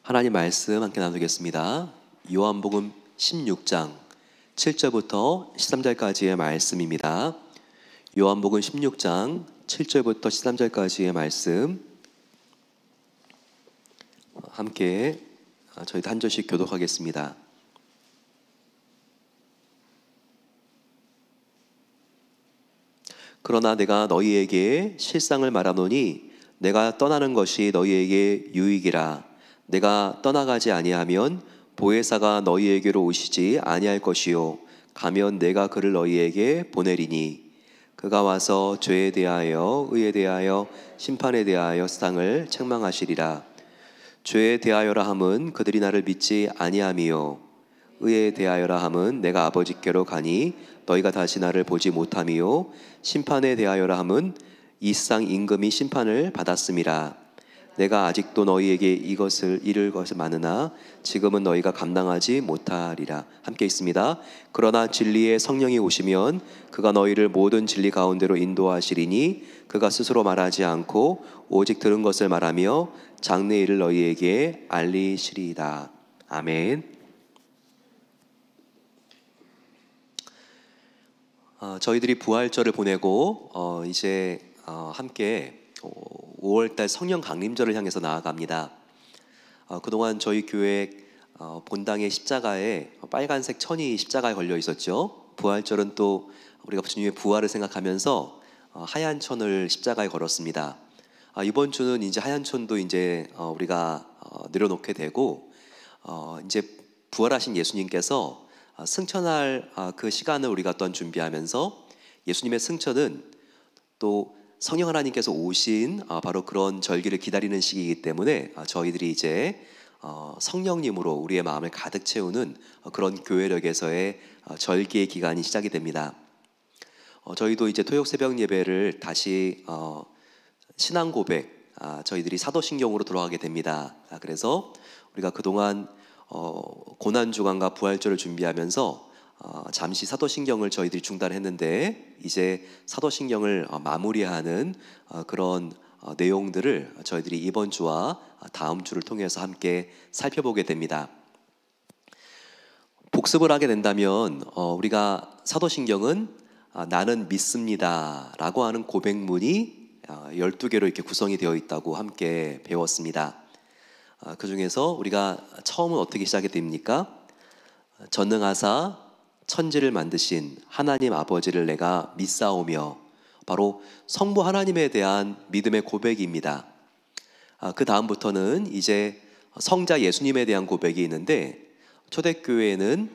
하나님 말씀 함께 나누겠습니다. 요한복음 16장 7절부터 13절까지의 말씀입니다. 요한복음 16장 7절부터 13절까지의 말씀 함께 저희도 한 절씩 교독하겠습니다. 그러나 내가 너희에게 실상을 말하노니 내가 떠나는 것이 너희에게 유익이라. 내가 떠나가지 아니하면 보혜사가 너희에게로 오시지 아니할 것이요 가면 내가 그를 너희에게 보내리니 그가 와서 죄에 대하여 의에 대하여 심판에 대하여 세상을 책망하시리라. 죄에 대하여라 함은 그들이 나를 믿지 아니함이요 의에 대하여라 함은 내가 아버지께로 가니 너희가 다시 나를 보지 못함이요 심판에 대하여라 함은 이 세상 임금이 심판을 받았음이라. 내가 아직도 너희에게 이를 것을 많으나 지금은 너희가 감당하지 못하리라. 함께 있습니다. 그러나 진리의 성령이 오시면 그가 너희를 모든 진리 가운데로 인도하시리니 그가 스스로 말하지 않고 오직 들은 것을 말하며 장래 일을 너희에게 알리시리이다. 아멘. 저희들이 부활절을 보내고 이제 함께 5월달 성령 강림절을 향해서 나아갑니다. 그동안 저희 교회 본당의 십자가에 빨간색 천이 십자가에 걸려 있었죠. 부활절은 또 우리가 주님의 부활을 생각하면서 하얀 천을 십자가에 걸었습니다. 이번 주는 이제 하얀 천도 이제 우리가 내려놓게 되고 이제 부활하신 예수님께서 승천할 그 시간을 우리가 또한 준비하면서 예수님의 승천은 또 성령 하나님께서 오신 바로 그런 절기를 기다리는 시기이기 때문에 저희들이 이제 성령님으로 우리의 마음을 가득 채우는 그런 교회력에서의 절기의 기간이 시작이 됩니다. 저희도 이제 토요 새벽 예배를 다시 신앙 고백 저희들이 사도신경으로 돌아가게 됩니다. 그래서 우리가 그동안 고난주간과 부활절을 준비하면서 잠시 사도신경을 저희들이 중단했는데 이제 사도신경을 마무리하는 그런 내용들을 저희들이 이번 주와 다음 주를 통해서 함께 살펴보게 됩니다. 복습을 하게 된다면 우리가 사도신경은 나는 믿습니다 라고 하는 고백문이 12개로 이렇게 구성이 되어 있다고 함께 배웠습니다. 그 중에서 우리가 처음은 어떻게 시작이 됩니까? 전능하사 천지를 만드신 하나님 아버지를 내가 믿사오며, 바로 성부 하나님에 대한 믿음의 고백입니다. 그 다음부터는 이제 성자 예수님에 대한 고백이 있는데, 초대교회에는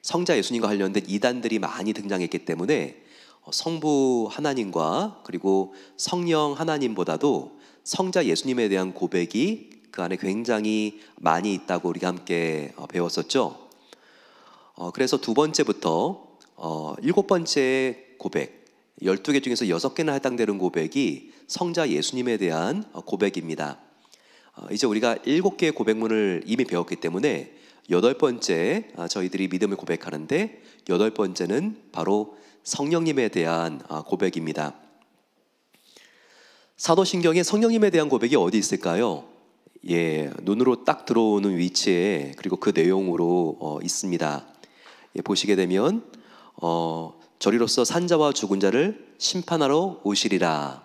성자 예수님과 관련된 이단들이 많이 등장했기 때문에 성부 하나님과 그리고 성령 하나님보다도 성자 예수님에 대한 고백이 그 안에 굉장히 많이 있다고 우리가 함께 배웠었죠. 그래서 두 번째부터 7번째 고백, 12개 중에서 6개나 해당되는 고백이 성자 예수님에 대한 고백입니다. 이제 우리가 7개의 고백문을 이미 배웠기 때문에 8번째 저희들이 믿음을 고백하는데 8번째는 바로 성령님에 대한 고백입니다. 사도신경에 성령님에 대한 고백이 어디 있을까요? 눈으로 딱 들어오는 위치에 그리고 그 내용으로 있습니다. 보시게 되면 저리로서 산자와 죽은 자를 심판하러 오시리라.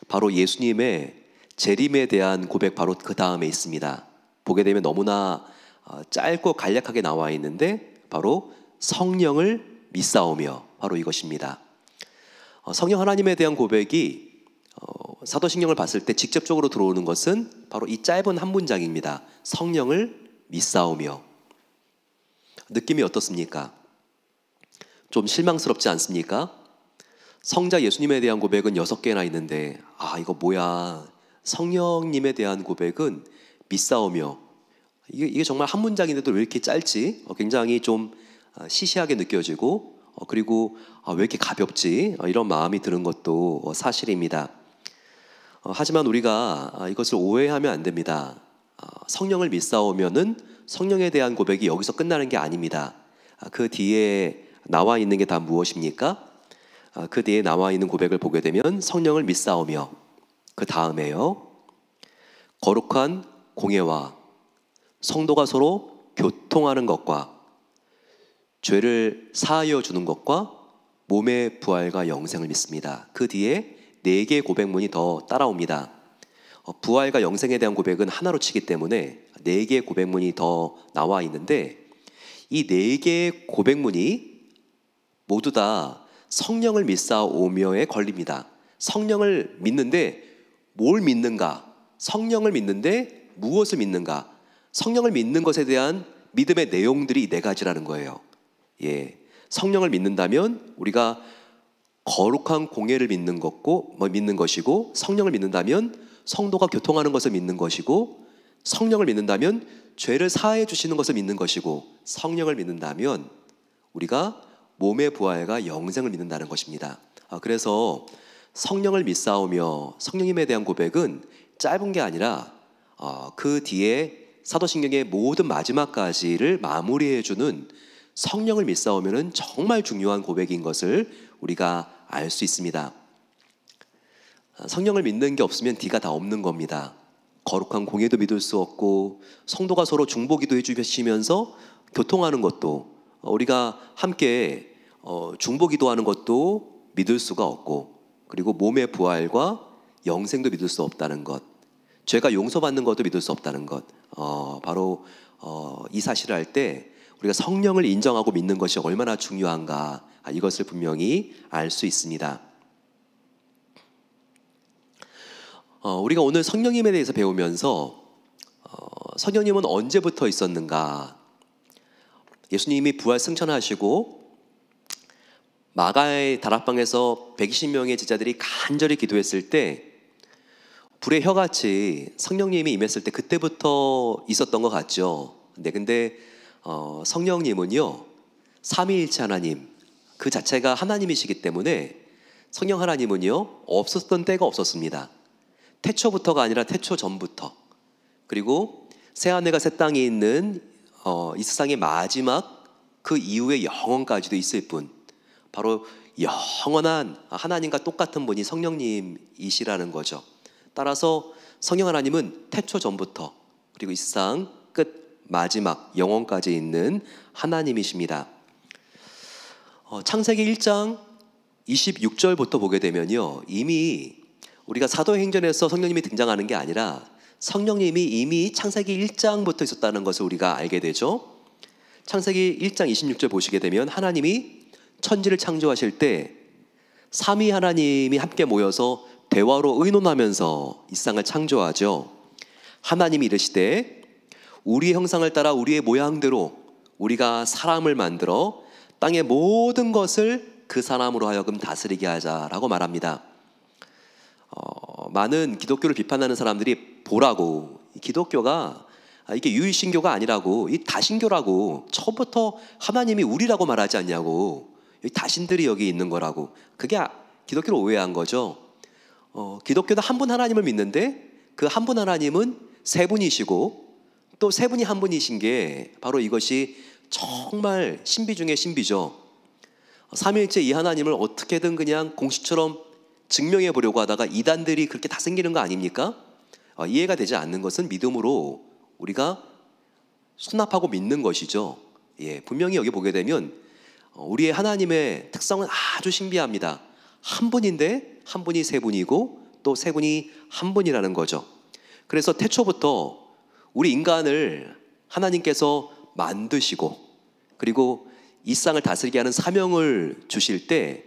바로 예수님의 재림에 대한 고백 바로 그 다음에 있습니다. 보게 되면 너무나 짧고 간략하게 나와 있는데 바로 성령을 믿사오며, 바로 이것입니다. 성령 하나님에 대한 고백이 사도신경을 봤을 때 직접적으로 들어오는 것은 바로 이 짧은 한 문장입니다. 성령을 믿사오며. 느낌이 어떻습니까? 좀 실망스럽지 않습니까? 성자 예수님에 대한 고백은 6개나 있는데 이거 뭐야, 성령님에 대한 고백은 믿사오며, 이게 정말 한 문장인데도 왜 이렇게 짧지? 굉장히 좀 시시하게 느껴지고 그리고 왜 이렇게 가볍지? 이런 마음이 드는 것도 사실입니다. 하지만 우리가 이것을 오해하면 안 됩니다. 성령을 믿사오면은 성령에 대한 고백이 여기서 끝나는 게 아닙니다. 그 뒤에 나와 있는 게 다 무엇입니까? 그 뒤에 나와 있는 고백을 보게 되면 성령을 믿사오며, 그 다음에요, 거룩한 공예와 성도가 서로 교통하는 것과 죄를 사하여 주는 것과 몸의 부활과 영생을 믿습니다. 그 뒤에 4개의 고백문이 더 따라옵니다. 부활과 영생에 대한 고백은 하나로 치기 때문에 4개의 고백문이 더 나와 있는데, 이 4개의 고백문이 모두 다 성령을 믿사오며에 걸립니다. 성령을 믿는데 뭘 믿는가? 성령을 믿는데 무엇을 믿는가? 성령을 믿는 것에 대한 믿음의 내용들이 4가지라는 거예요. 성령을 믿는다면 우리가 거룩한 공예를 믿는 것이고, 성령을 믿는다면 성도가 교통하는 것을 믿는 것이고, 성령을 믿는다면 죄를 사하여 주시는 것을 믿는 것이고, 성령을 믿는다면 우리가 몸의 부활과 영생을 믿는다는 것입니다. 그래서 성령을 믿사오며 성령님에 대한 고백은 짧은 게 아니라 그 뒤에 사도신경의 모든 마지막까지를 마무리해주는, 성령을 믿사오면은 정말 중요한 고백인 것을 우리가 알 수 있습니다. 성령을 믿는 게 없으면 D가 다 없는 겁니다. 거룩한 공예도 믿을 수 없고, 성도가 서로 중보기도 해주시면서 교통하는 것도, 우리가 함께 중보기도하는 것도 믿을 수가 없고, 그리고 몸의 부활과 영생도 믿을 수 없다는 것, 죄가 용서받는 것도 믿을 수 없다는 것, 바로 이 사실을 할 때 우리가 성령을 인정하고 믿는 것이 얼마나 중요한가, 이것을 분명히 알 수 있습니다. 우리가 오늘 성령님에 대해서 배우면서 성령님은 언제부터 있었는가? 예수님이 부활 승천하시고 마가의 다락방에서 120명의 제자들이 간절히 기도했을 때 불의 혀같이 성령님이 임했을 때 그때부터 있었던 것 같죠. 근데 성령님은요, 삼위일체 하나님 그 자체가 하나님이시기 때문에 성령 하나님은요 없었던 때가 없었습니다. 태초부터가 아니라 태초 전부터, 그리고 새하늘과 새 땅이 있는 이 세상의 마지막 그 이후의 영원까지도 있을 분, 바로 영원한 하나님과 똑같은 분이 성령님이시라는 거죠. 따라서 성령 하나님은 태초 전부터, 그리고 이 세상 끝 마지막 영원까지 있는 하나님이십니다. 창세기 1장 26절부터 보게 되면요, 이미 우리가 사도행전에서 성령님이 등장하는 게 아니라 성령님이 이미 창세기 1장부터 있었다는 것을 우리가 알게 되죠. 창세기 1장 26절 보시게 되면 하나님이 천지를 창조하실 때 삼위 하나님이 함께 모여서 대화로 의논하면서 이 세상을 창조하죠. 하나님이 이르시되 우리의 형상을 따라 우리의 모양대로 우리가 사람을 만들어 땅의 모든 것을 그 사람으로 하여금 다스리게 하자라고 말합니다. 많은 기독교를 비판하는 사람들이 보라고, 기독교가 이게 유일신교가 아니라고, 이 다신교라고, 처음부터 하나님이 우리라고 말하지 않냐고, 다신들이 여기 있는 거라고, 그게 기독교를 오해한 거죠. 기독교는 한 분 하나님을 믿는데 그 한 분 하나님은 세 분이시고 또 세 분이 한 분이신 게 바로 이것이 정말 신비 중에 신비죠. 삼위일체 이 하나님을 어떻게든 그냥 공식처럼 증명해 보려고 하다가 이단들이 그렇게 다 생기는 거 아닙니까? 이해가 되지 않는 것은 믿음으로 우리가 수납하고 믿는 것이죠. 분명히 여기 보게 되면 우리의 하나님의 특성은 아주 신비합니다. 한 분인데 한 분이 세 분이고 또 세 분이 한 분이라는 거죠. 그래서 태초부터 우리 인간을 하나님께서 만드시고 그리고 이 세상을 다스리게 하는 사명을 주실 때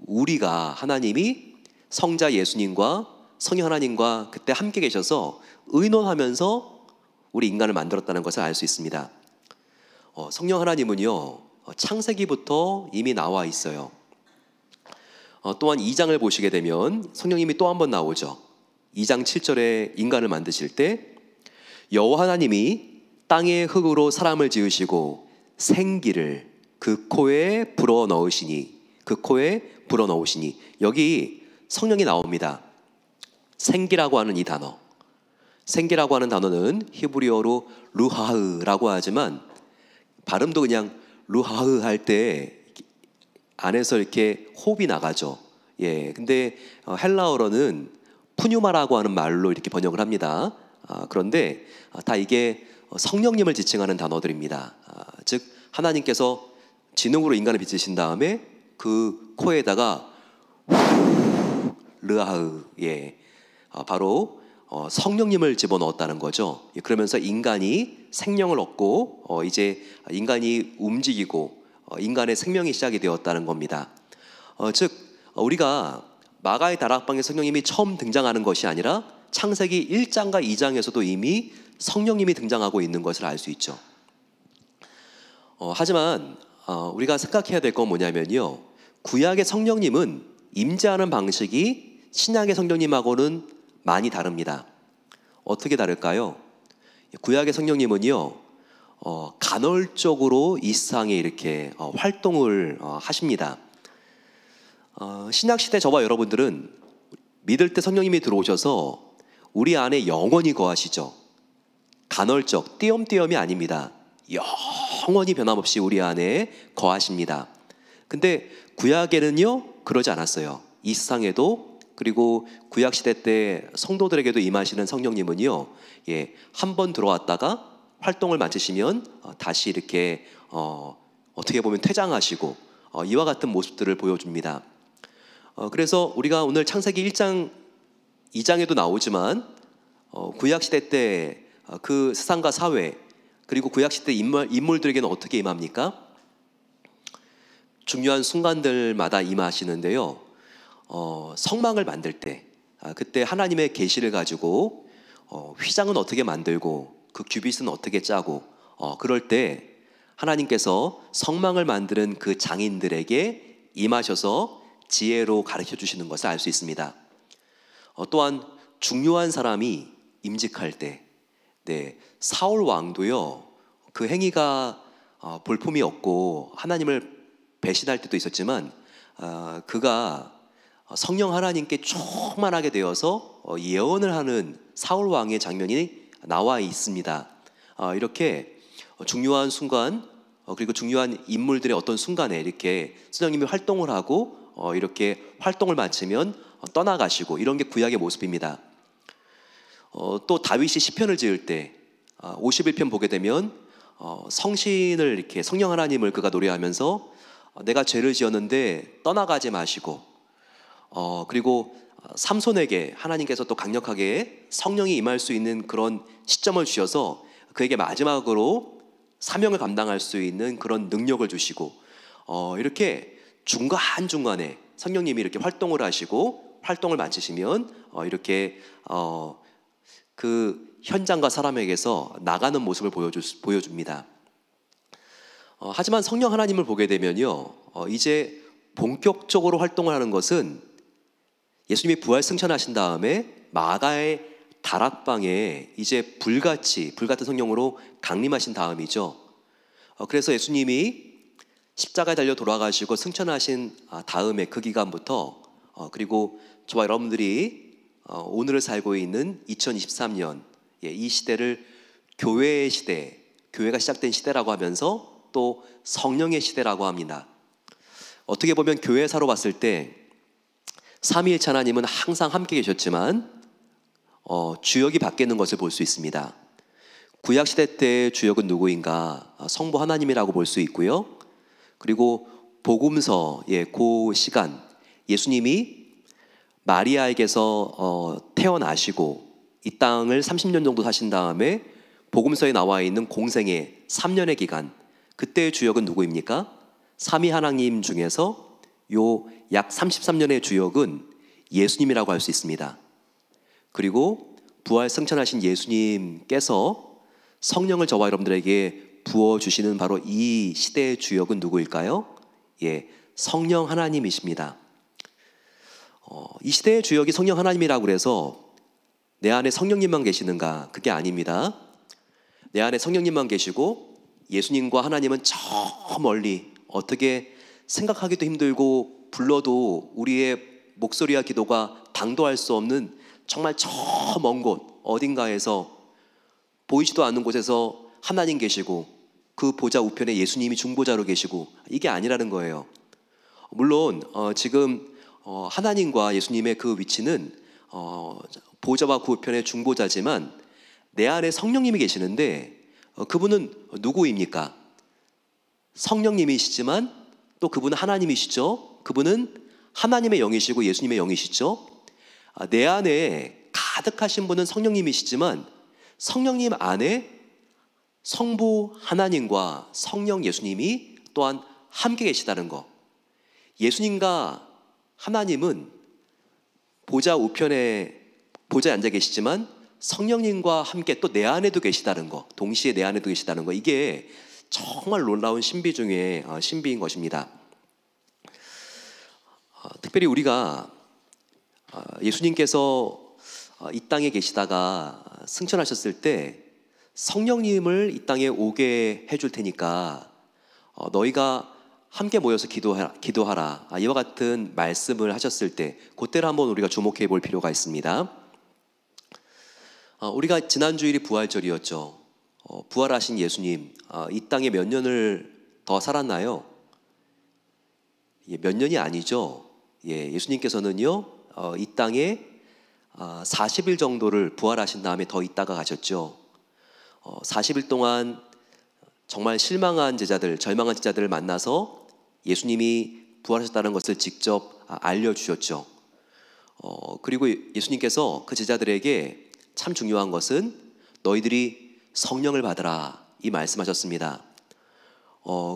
우리가 하나님이 성자 예수님과 성령 하나님과 그때 함께 계셔서 의논하면서 우리 인간을 만들었다는 것을 알 수 있습니다. 성령 하나님은요 창세기부터 이미 나와 있어요. 또한 2장을 보시게 되면 성령님이 또 한 번 나오죠. 2장 7절에 인간을 만드실 때 여호와 하나님이 땅의 흙으로 사람을 지으시고 생기를 그 코에 불어넣으시니 여기 성령이 나옵니다. 생기라고 하는 이 단어, 생기라고 하는 단어는 히브리어로 루하흐라고 하지만 발음도 그냥 루하흐 할 때 안에서 이렇게 호흡이 나가죠. 근데 헬라어로는 푸뉴마라고 하는 말로 이렇게 번역을 합니다. 그런데 다 이게 성령님을 지칭하는 단어들입니다. 즉 하나님께서 지능으로 인간을 빚으신 다음에 그 코에다가 르하으, 바로 성령님을 집어넣었다는 거죠. 그러면서 인간이 생명을 얻고 이제 인간이 움직이고 인간의 생명이 시작이 되었다는 겁니다. 즉 우리가 마가의 다락방에 성령님이 처음 등장하는 것이 아니라 창세기 1장과 2장에서도 이미 성령님이 등장하고 있는 것을 알 수 있죠. 하지만 우리가 생각해야 될 건 뭐냐면요, 구약의 성령님은 임재하는 방식이 신약의 성령님하고는 많이 다릅니다. 어떻게 다를까요? 구약의 성령님은요, 간헐적으로 이 세상에 이렇게 활동을 하십니다. 신약 시대 저와 여러분들은 믿을 때 성령님이 들어오셔서 우리 안에 영원히 거하시죠. 간헐적, 띄엄띄엄이 아닙니다. 영원히 변함없이 우리 안에 거하십니다. 근데 구약에는요 그러지 않았어요. 이 세상에도, 그리고 구약 시대 때 성도들에게도 임하시는 성령님은요, 한번 들어왔다가 활동을 마치시면 다시 이렇게 어떻게 보면 퇴장하시고 이와 같은 모습들을 보여줍니다. 그래서 우리가 오늘 창세기 1장, 2장에도 나오지만 구약 시대 때 그 세상과 사회, 그리고 구약 시대 인물들에게는 어떻게 임합니까? 중요한 순간들마다 임하시는데요, 성막을 만들 때 그때 하나님의 계시를 가지고 휘장은 어떻게 만들고 그 규빗은 어떻게 짜고 그럴 때 하나님께서 성막을 만드는 그 장인들에게 임하셔서 지혜로 가르쳐 주시는 것을 알 수 있습니다. 또한 중요한 사람이 임직할 때, 사울 왕도요, 그 행위가 볼품이 없고 하나님을 배신할 때도 있었지만 그가 성령 하나님께 충만하게 되어서 예언을 하는 사울 왕의 장면이 나와 있습니다. 이렇게 중요한 순간, 그리고 중요한 인물들의 어떤 순간에 이렇게 성령님이 활동을 하고 이렇게 활동을 마치면 떠나가시고, 이런 게 구약의 모습입니다. 또 다윗이 시편을 지을 때 51편 보게 되면 성신을 이렇게, 성령 하나님을 그가 노래하면서 내가 죄를 지었는데 떠나가지 마시고, 그리고 삼손에게 하나님께서 또 강력하게 성령이 임할 수 있는 그런 시점을 주셔서 그에게 마지막으로 사명을 감당할 수 있는 그런 능력을 주시고, 이렇게 중간중간에 성령님이 이렇게 활동을 하시고 활동을 마치시면 이렇게 그 현장과 사람에게서 나가는 모습을 보여줍니다. 하지만 성령 하나님을 보게 되면요, 이제 본격적으로 활동을 하는 것은 예수님이 부활 승천하신 다음에 마가의 다락방에 이제 불 같은 성령으로 강림하신 다음이죠. 그래서 예수님이 십자가에 달려 돌아가시고 승천하신 다음에 그 기간부터, 그리고 저와 여러분들이 오늘을 살고 있는 2023년, 이 시대를 교회의 시대, 교회가 시작된 시대라고 하면서 또 성령의 시대라고 합니다. 어떻게 보면 교회사로 봤을 때 삼위일체 하나님은 항상 함께 계셨지만 주역이 바뀌는 것을 볼 수 있습니다. 구약시대 때의 주역은 누구인가? 성부 하나님이라고 볼 수 있고요. 그리고 복음서, 그 시간 예수님이 마리아에게서 태어나시고 이 땅을 30년 정도 사신 다음에 복음서에 나와 있는 공생의 3년의 기간, 그때의 주역은 누구입니까? 삼위 하나님 중에서 요 약 33년의 주역은 예수님이라고 할 수 있습니다. 그리고 부활 승천하신 예수님께서 성령을 저와 여러분들에게 부어주시는 바로 이 시대의 주역은 누구일까요? 성령 하나님이십니다. 이 시대의 주역이 성령 하나님이라고 해서 내 안에 성령님만 계시는가? 그게 아닙니다. 내 안에 성령님만 계시고 예수님과 하나님은 저 멀리, 어떻게 생각하기도 힘들고 불러도 우리의 목소리와 기도가 당도할 수 없는 정말 저 먼 곳 어딘가에서, 보이지도 않는 곳에서 하나님 계시고 그 보좌 우편에 예수님이 중보자로 계시고, 이게 아니라는 거예요. 물론 지금 하나님과 예수님의 그 위치는 보좌와 그 우편의 중보자지만 내 안에 성령님이 계시는데 그분은 누구입니까? 성령님이시지만 또 그분은 하나님이시죠. 그분은 하나님의 영이시고 예수님의 영이시죠. 내 안에 가득하신 분은 성령님이시지만 성령님 안에 성부 하나님과 성령 예수님이 또한 함께 계시다는 것. 예수님과 하나님은 보좌 우편에 보좌에 앉아 계시지만 성령님과 함께 또 내 안에도 계시다는 것, 동시에 내 안에도 계시다는 것, 이게 정말 놀라운 신비 중에 신비인 것입니다. 특별히 우리가 예수님께서 이 땅에 계시다가 승천하셨을 때 성령님을 이 땅에 오게 해줄 테니까 너희가 함께 모여서 기도하라. 이와 같은 말씀을 하셨을 때 그때를 한번 우리가 주목해 볼 필요가 있습니다. 우리가 지난 주일이 부활절이었죠. 부활하신 예수님 이 땅에 몇 년을 더 살았나요? 몇 년이 아니죠. 예수님께서는요 이 땅에 40일 정도를 부활하신 다음에 더 있다가 가셨죠. 40일 동안 정말 실망한 제자들, 절망한 제자들을 만나서 예수님이 부활하셨다는 것을 직접 알려주셨죠. 그리고 예수님께서 그 제자들에게 참 중요한 것은 너희들이 성령을 받으라 이 말씀하셨습니다.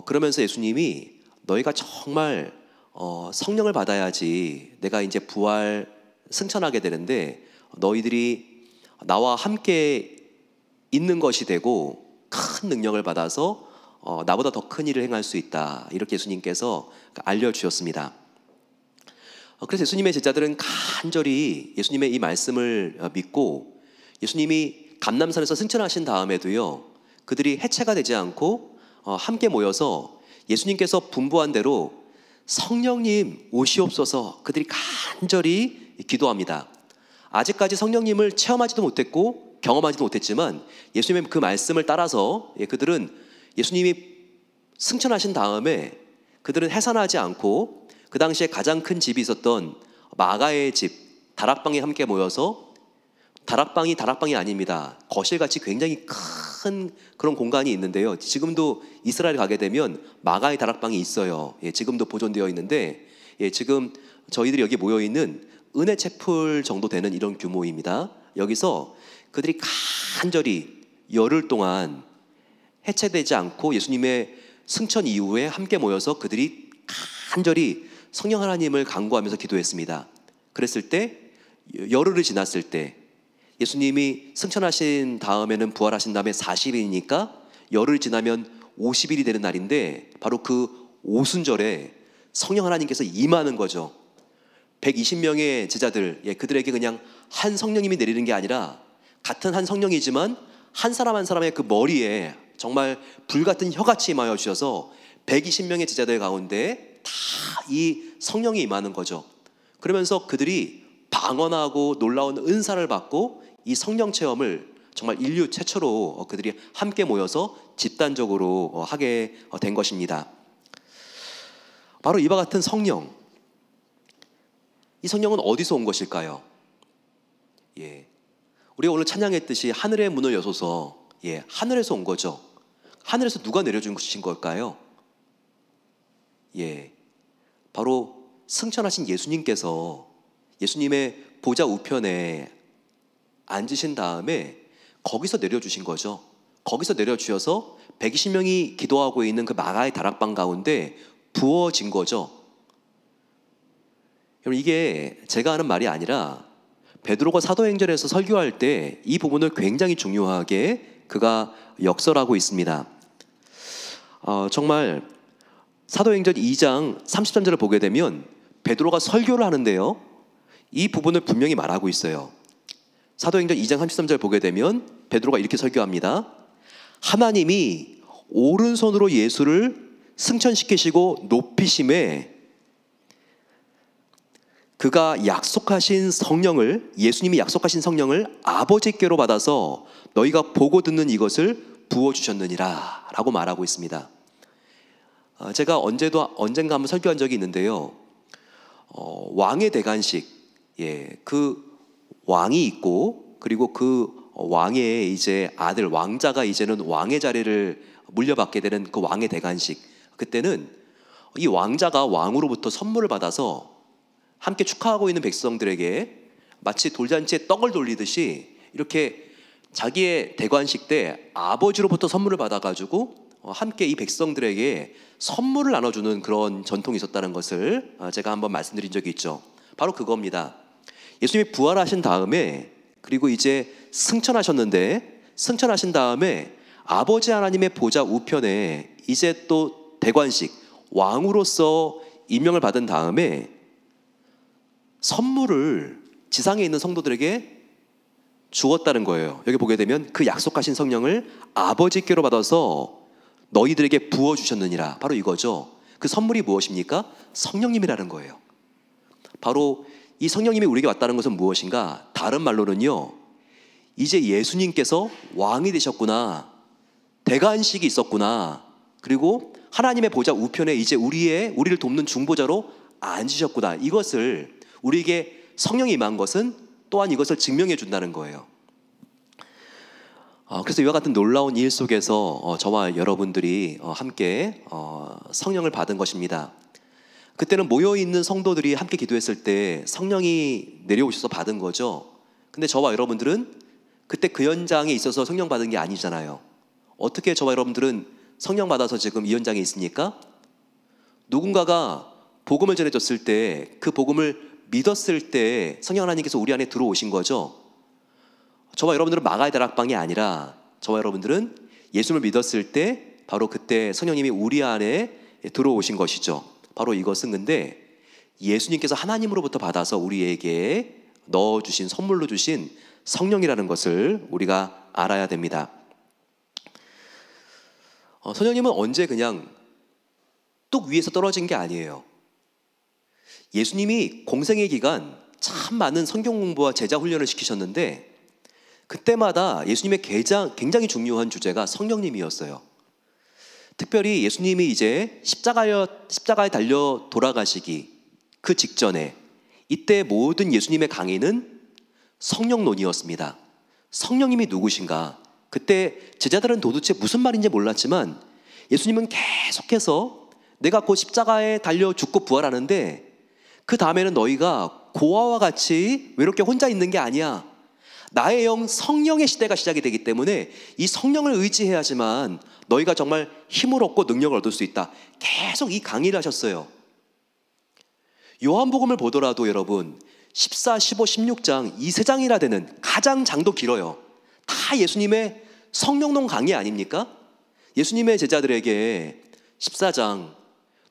그러면서 예수님이 너희가 정말 성령을 받아야지 내가 이제 부활 승천하게 되는데 너희들이 나와 함께 있는 것이 되고 큰 능력을 받아서 나보다 더 큰 일을 행할 수 있다. 이렇게 예수님께서 알려주셨습니다. 그래서 예수님의 제자들은 간절히 예수님의 이 말씀을 믿고 예수님이 감람산에서 승천하신 다음에도요 그들이 해체가 되지 않고 함께 모여서 예수님께서 분부한 대로 성령님 오시옵소서 그들이 간절히 기도합니다. 아직까지 성령님을 체험하지도 못했고 경험하지도 못했지만 예수님의 그 말씀을 따라서 그들은 예수님이 승천하신 다음에 그들은 해산하지 않고 그 당시에 가장 큰 집이 있었던 마가의 집 다락방에 함께 모여서 다락방이 아닙니다. 거실같이 굉장히 큰 그런 공간이 있는데요. 지금도 이스라엘 가게 되면 마가의 다락방이 있어요. 지금도 보존되어 있는데 지금 저희들이 여기 모여 있는 은혜 채플 정도 되는 이런 규모입니다. 여기서 그들이 간절히 열흘 동안 해체되지 않고 예수님의 승천 이후에 함께 모여서 그들이 간절히 성령 하나님을 간구하면서 기도했습니다. 그랬을 때 열흘이 지났을 때 예수님이 승천하신 다음에는 부활하신 다음에 40일이니까 열흘 지나면 50일이 되는 날인데 바로 그 오순절에 성령 하나님께서 임하는 거죠. 120명의 제자들 그들에게 그냥 한 성령님이 내리는 게 아니라 같은 한 성령이지만 한 사람 한 사람의 그 머리에 정말 불같은 혀같이 임하여 주셔서 120명의 제자들 가운데 다 이 성령이 임하는 거죠. 그러면서 그들이 방언하고 놀라운 은사를 받고 이 성령 체험을 정말 인류 최초로 그들이 함께 모여서 집단적으로 하게 된 것입니다. 바로 이와 같은 성령, 이 성령은 어디서 온 것일까요? 우리가 오늘 찬양했듯이 하늘의 문을 여소서, 하늘에서 온 거죠. 하늘에서 누가 내려주신 걸까요? 바로 승천하신 예수님께서 예수님의 보좌 우편에 앉으신 다음에 거기서 내려주신 거죠. 거기서 내려주셔서 120명이 기도하고 있는 그 마가의 다락방 가운데 부어진 거죠. 여러분, 이게 제가 하는 말이 아니라 베드로가 사도행전에서 설교할 때 이 부분을 굉장히 중요하게 그가 역설하고 있습니다. 정말 사도행전 2장 33절을 보게 되면 베드로가 설교를 하는데요, 이 부분을 분명히 말하고 있어요. 사도행전 2장 33절 보게 되면 베드로가 이렇게 설교합니다. 하나님이 오른손으로 예수를 승천시키시고 높이심에 그가 약속하신 성령을, 예수님이 약속하신 성령을 아버지께로 받아서 너희가 보고 듣는 이것을 부어주셨느니라 라고 말하고 있습니다. 제가 언젠가 한번 설교한 적이 있는데요, 왕의 대관식, 그 왕이 있고 그리고 그 왕의 이제 아들 왕자가 이제는 왕의 자리를 물려받게 되는 그 왕의 대관식, 그때는 이 왕자가 왕으로부터 선물을 받아서 함께 축하하고 있는 백성들에게 마치 돌잔치에 떡을 돌리듯이 이렇게 자기의 대관식 때 아버지로부터 선물을 받아가지고 함께 이 백성들에게 선물을 나눠주는 그런 전통이 있었다는 것을 제가 한번 말씀드린 적이 있죠. 바로 그겁니다. 예수님이 부활하신 다음에, 그리고 이제 승천하신 다음에 아버지 하나님의 보좌 우편에 이제 또 대관식 왕으로서 임명을 받은 다음에 선물을 지상에 있는 성도들에게 주었다는 거예요. 여기 보게 되면 그 약속하신 성령을 아버지께로 받아서 너희들에게 부어주셨느니라. 바로 이거죠. 그 선물이 무엇입니까? 성령님이라는 거예요. 바로 이 성령님이 우리에게 왔다는 것은 무엇인가? 다른 말로는요, 이제 예수님께서 왕이 되셨구나, 대관식이 있었구나, 그리고 하나님의 보좌 우편에 이제 우리를 돕는 중보자로 앉으셨구나, 이것을 우리에게 성령이 임한 것은 또한 이것을 증명해 준다는 거예요. 그래서 이와 같은 놀라운 일 속에서 저와 여러분들이 함께 성령을 받은 것입니다. 그때는 모여있는 성도들이 함께 기도했을 때 성령이 내려오셔서 받은 거죠. 근데 저와 여러분들은 그때 그 현장에 있어서 성령 받은 게 아니잖아요. 어떻게 저와 여러분들은 성령 받아서 지금 이 현장에 있습니까? 누군가가 복음을 전해줬을 때, 그 복음을 믿었을 때 성령 하나님께서 우리 안에 들어오신 거죠. 저와 여러분들은 막아야 될 악방이 아니라 저와 여러분들은 예수를 믿었을 때 바로 그때 성령님이 우리 안에 들어오신 것이죠. 바로 이것은 근데 예수님께서 하나님으로부터 받아서 우리에게 넣어주신, 선물로 주신 성령이라는 것을 우리가 알아야 됩니다. 성령님은 언제 그냥 뚝 위에서 떨어진 게 아니에요. 예수님이 공생의 기간 참 많은 성경 공부와 제자 훈련을 시키셨는데 그때마다 예수님의 굉장히 중요한 주제가 성령님이었어요. 특별히 예수님이 이제 십자가에 달려 돌아가시기 그 직전에, 이때 모든 예수님의 강의는 성령론이었습니다. 성령님이 누구신가? 그때 제자들은 도대체 무슨 말인지 몰랐지만 예수님은 계속해서 내가 곧 십자가에 달려 죽고 부활하는데 그 다음에는 너희가 고아와 같이 외롭게 혼자 있는 게 아니야. 나의 영 성령의 시대가 시작이 되기 때문에 이 성령을 의지해야지만 너희가 정말 힘을 얻고 능력을 얻을 수 있다. 계속 이 강의를 하셨어요. 요한복음을 보더라도 여러분 14, 15, 16장 이 세 장이나 되는 가장 장도 길어요. 다 예수님의 성령론 강의 아닙니까? 예수님의 제자들에게 14장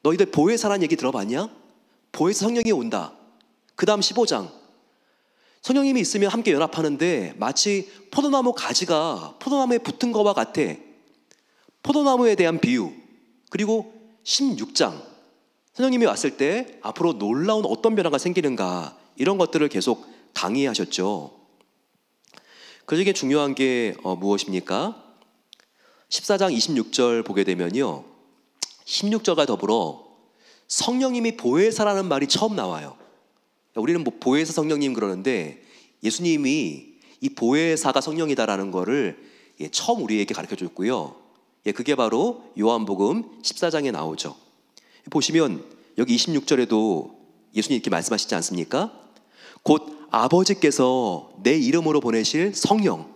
너희들 보혜사라는 얘기 들어봤냐? 보혜사 성령이 온다. 그 다음 15장 성령님이 있으면 함께 연합하는데 마치 포도나무 가지가 포도나무에 붙은 것과 같아. 포도나무에 대한 비유. 그리고 16장 성령님이 왔을 때 앞으로 놀라운 어떤 변화가 생기는가, 이런 것들을 계속 강의하셨죠. 그 중에 중요한 게 무엇입니까? 14장 26절 보게 되면요, 16절과 더불어 성령님이 보혜사라는 말이 처음 나와요. 우리는 뭐 보혜사 성령님 그러는데 예수님이 이 보혜사가 성령이다라는 거를 처음 우리에게 가르쳐 줬고요. 그게 바로 요한복음 14장에 나오죠. 보시면 여기 26절에도 예수님 이렇게 말씀하시지 않습니까? 곧 아버지께서 내 이름으로 보내실 성령,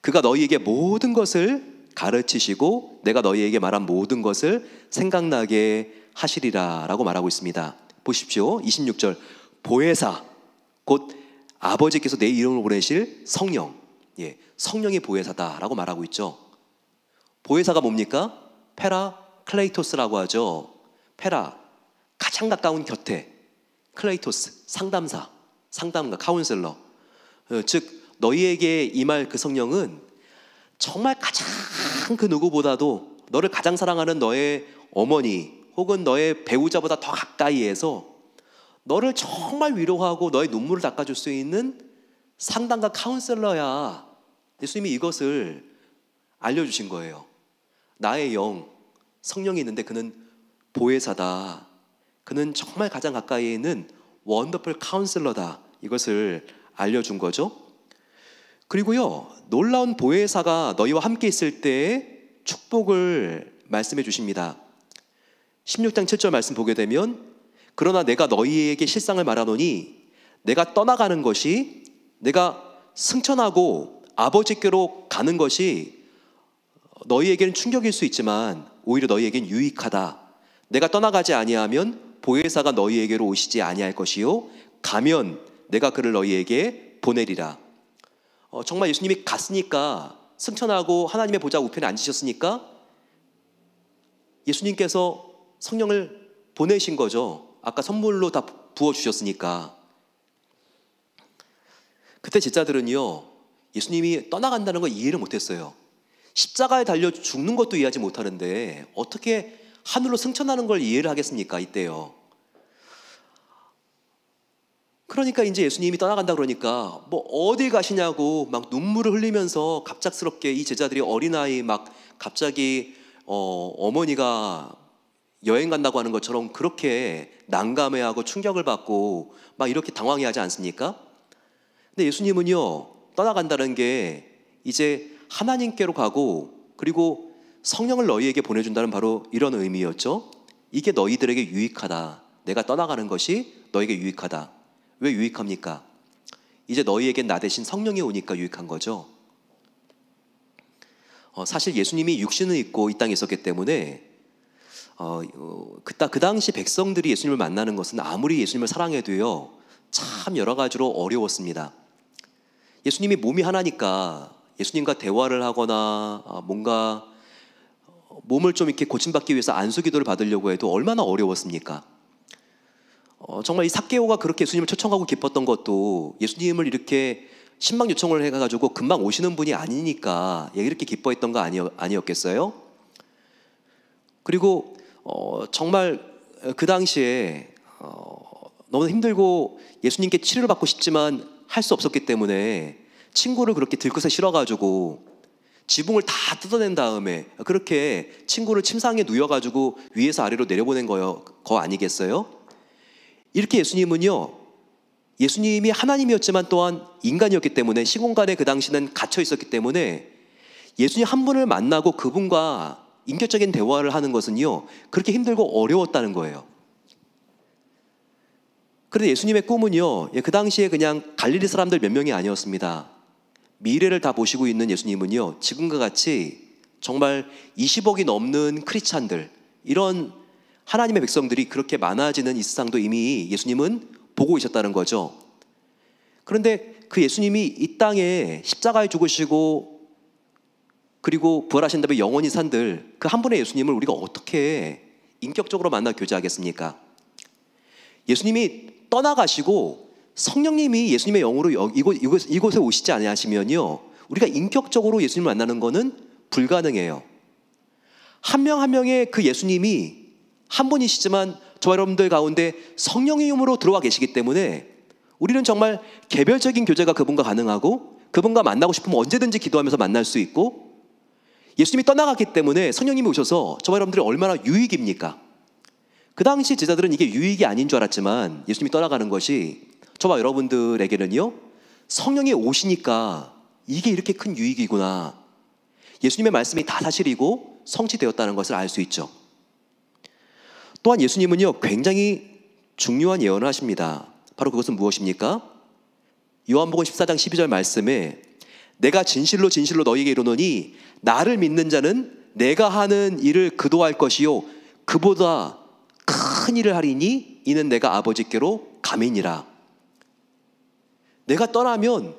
그가 너희에게 모든 것을 가르치시고 내가 너희에게 말한 모든 것을 생각나게 하시리라 라고 말하고 있습니다. 보십시오. 26절 보혜사, 곧 아버지께서 내 이름으로 보내실 성령, 성령이 보혜사다라고 말하고 있죠. 보혜사가 뭡니까? 페라클레이토스라고 하죠. 페라, 가장 가까운 곁에, 클레이토스, 상담사, 상담가, 카운셀러. 즉 너희에게 임할 그 성령은 정말 가장 그 누구보다도 너를 가장 사랑하는 너의 어머니 혹은 너의 배우자보다 더 가까이에서 너를 정말 위로하고 너의 눈물을 닦아줄 수 있는 상담가, 카운셀러야. 예수님이 이것을 알려주신 거예요. 나의 영, 성령이 있는데 그는 보혜사다. 그는 정말 가장 가까이에 있는 원더풀 카운셀러다. 이것을 알려준 거죠. 그리고요, 놀라운 보혜사가 너희와 함께 있을 때의 축복을 말씀해 주십니다. 16장 7절 말씀 보게 되면 그러나 내가 너희에게 실상을 말하노니 내가 떠나가는 것이, 내가 승천하고 아버지께로 가는 것이 너희에게는 충격일 수 있지만 오히려 너희에겐 유익하다. 내가 떠나가지 아니하면 보혜사가 너희에게로 오시지 아니할 것이요 가면 내가 그를 너희에게 보내리라. 정말 예수님이 갔으니까, 승천하고 하나님의 보좌 우편에 앉으셨으니까 예수님께서 성령을 보내신 거죠. 아까 선물로 다 부어주셨으니까. 그때 제자들은요, 예수님이 떠나간다는 걸 이해를 못했어요. 십자가에 달려 죽는 것도 이해하지 못하는데 어떻게 하늘로 승천하는 걸 이해를 하겠습니까? 이때요. 그러니까 이제 예수님이 떠나간다 그러니까 뭐 어디 가시냐고 막 눈물을 흘리면서 갑작스럽게 이 제자들이 어린아이 막 갑자기 어머니가 여행 간다고 하는 것처럼 그렇게 난감해하고 충격을 받고 막 이렇게 당황해하지 않습니까? 근데 예수님은요, 떠나간다는 게 이제 하나님께로 가고 그리고 성령을 너희에게 보내준다는 바로 이런 의미였죠. 이게 너희들에게 유익하다. 내가 떠나가는 것이 너에게 유익하다. 왜 유익합니까? 이제 너희에겐 나 대신 성령이 오니까 유익한 거죠. 사실 예수님이 육신을 입고 이 땅에 있었기 때문에 그 당시 백성들이 예수님을 만나는 것은 아무리 예수님을 사랑해도요, 참 여러 가지로 어려웠습니다. 예수님이 몸이 하나니까 예수님과 대화를 하거나 뭔가 몸을 좀 이렇게 고침받기 위해서 안수기도를 받으려고 해도 얼마나 어려웠습니까? 정말 이 삭개오가 그렇게 예수님을 초청하고 기뻤던 것도 예수님을 이렇게 신방 요청을 해가지고 금방 오시는 분이 아니니까 이렇게 기뻐했던 거 아니었겠어요? 그리고 정말 그 당시에 너무 힘들고 예수님께 치료를 받고 싶지만 할 수 없었기 때문에 친구를 그렇게 들것에 실어가지고 지붕을 다 뜯어낸 다음에 그렇게 친구를 침상에 누워가지고 위에서 아래로 내려보낸 거 아니겠어요? 이렇게 예수님은요, 예수님이 하나님이었지만 또한 인간이었기 때문에 시공간에 그 당시는 갇혀 있었기 때문에 예수님 한 분을 만나고 그분과 인격적인 대화를 하는 것은요, 그렇게 힘들고 어려웠다는 거예요. 그런데 예수님의 꿈은요, 그 당시에 그냥 갈릴리 사람들 몇 명이 아니었습니다. 미래를 다 보시고 있는 예수님은요, 지금과 같이 정말 20억이 넘는 크리스찬들, 이런 하나님의 백성들이 그렇게 많아지는 이 세상도 이미 예수님은 보고 있었다는 거죠. 그런데 그 예수님이 이 땅에 십자가에 죽으시고 그리고 부활하신 다음에 영원히 산들 그 한 분의 예수님을 우리가 어떻게 인격적으로 만나 교제하겠습니까? 예수님이 떠나가시고 성령님이 예수님의 영으로 이곳에 오시지 아니하시면요, 우리가 인격적으로 예수님을 만나는 것은 불가능해요. 한 명 한 명의 그 예수님이 한 분이시지만 저와 여러분들 가운데 성령의 힘으로 들어와 계시기 때문에 우리는 정말 개별적인 교제가 그분과 가능하고 그분과 만나고 싶으면 언제든지 기도하면서 만날 수 있고, 예수님이 떠나갔기 때문에 성령님이 오셔서 저와 여러분들이 얼마나 유익입니까? 그 당시 제자들은 이게 유익이 아닌 줄 알았지만 예수님이 떠나가는 것이 저와 여러분들에게는요, 성령이 오시니까 이게 이렇게 큰 유익이구나, 예수님의 말씀이 다 사실이고 성취되었다는 것을 알 수 있죠. 또한 예수님은요, 굉장히 중요한 예언을 하십니다. 바로 그것은 무엇입니까? 요한복음 14장 12절 말씀에 내가 진실로 진실로 너희에게 이르노니 나를 믿는 자는 내가 하는 일을 그도 할 것이요 그보다 큰 일을 하리니 이는 내가 아버지께로 감이니라. 내가 떠나면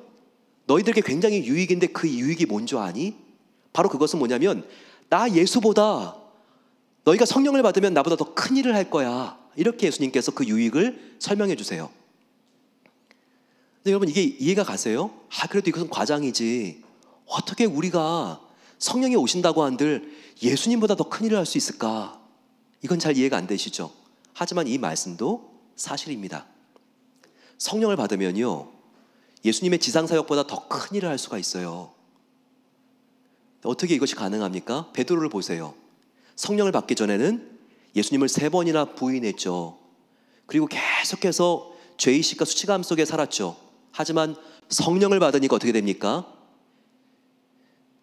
너희들에게 굉장히 유익인데 그 유익이 뭔 줄 아니? 바로 그것은 뭐냐면 나 예수보다 너희가 성령을 받으면 나보다 더 큰 일을 할 거야. 이렇게 예수님께서 그 유익을 설명해 주세요. 근데 여러분, 이게 이해가 가세요? 그래도 이것은 과장이지, 어떻게 우리가 성령이 오신다고 한들 예수님보다 더 큰 일을 할 수 있을까? 이건 잘 이해가 안 되시죠? 하지만 이 말씀도 사실입니다. 성령을 받으면요, 예수님의 지상사역보다 더 큰 일을 할 수가 있어요. 어떻게 이것이 가능합니까? 베드로를 보세요. 성령을 받기 전에는 예수님을 3번이나 부인했죠. 그리고 계속해서 죄의식과 수치감 속에 살았죠. 하지만 성령을 받으니까 어떻게 됩니까?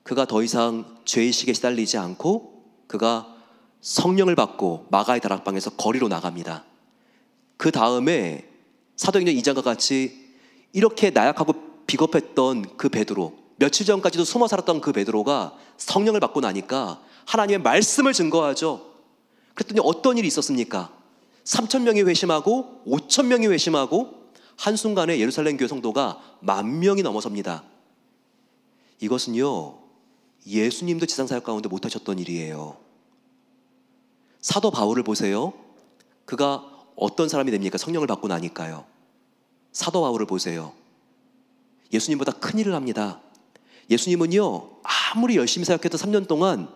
그가 더 이상 죄의식에 시달리지 않고 그가 성령을 받고 마가의 다락방에서 거리로 나갑니다. 그 다음에 사도행전 2장과 같이 이렇게 나약하고 비겁했던 그 베드로, 며칠 전까지도 숨어 살았던 그 베드로가 성령을 받고 나니까 하나님의 말씀을 증거하죠. 그랬더니 어떤 일이 있었습니까? 3,000명이 회심하고 5,000명이 회심하고 한순간에 예루살렘 교회 성도가 10,000명이 넘어섭니다. 이것은요, 예수님도 지상사역 가운데 못하셨던 일이에요. 사도 바울을 보세요. 그가 어떤 사람이 됩니까? 성령을 받고 나니까요. 사도 바울을 보세요. 예수님보다 큰 일을 합니다. 예수님은요, 아무리 열심히 사역해도 3년 동안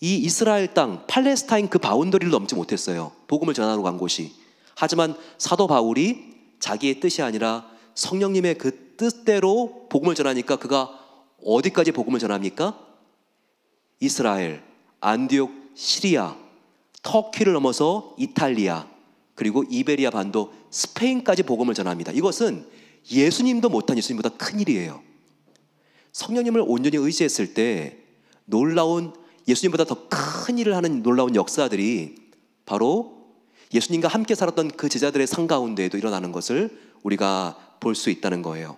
이 이스라엘 땅, 팔레스타인 그 바운더리를 넘지 못했어요. 복음을 전하러 간 곳이. 하지만 사도 바울이 자기의 뜻이 아니라 성령님의 그 뜻대로 복음을 전하니까 그가 어디까지 복음을 전합니까? 이스라엘, 안디옥, 시리아, 터키를 넘어서 이탈리아, 그리고 이베리아 반도, 스페인까지 복음을 전합니다. 이것은 예수님도 못한 예수님보다 큰 일이에요. 성령님을 온전히 의지했을 때 놀라운, 예수님보다 더 큰 일을 하는 놀라운 역사들이 바로 예수님과 함께 살았던 그 제자들의 삶 가운데에도 일어나는 것을 우리가 볼 수 있다는 거예요.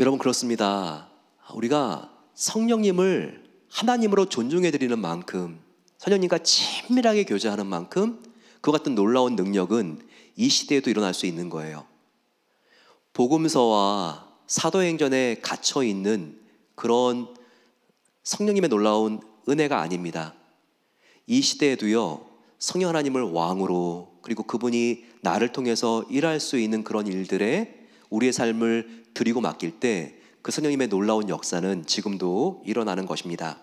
여러분, 그렇습니다. 우리가 성령님을 하나님으로 존중해드리는 만큼, 성령님과 친밀하게 교제하는 만큼 그와 같은 놀라운 능력은 이 시대에도 일어날 수 있는 거예요. 복음서와 사도행전에 갇혀있는 그런 성령님의 놀라운 은혜가 아닙니다. 이 시대에도요, 성령 하나님을 왕으로, 그리고 그분이 나를 통해서 일할 수 있는 그런 일들에 우리의 삶을 드리고 맡길 때 그 성령님의 놀라운 역사는 지금도 일어나는 것입니다.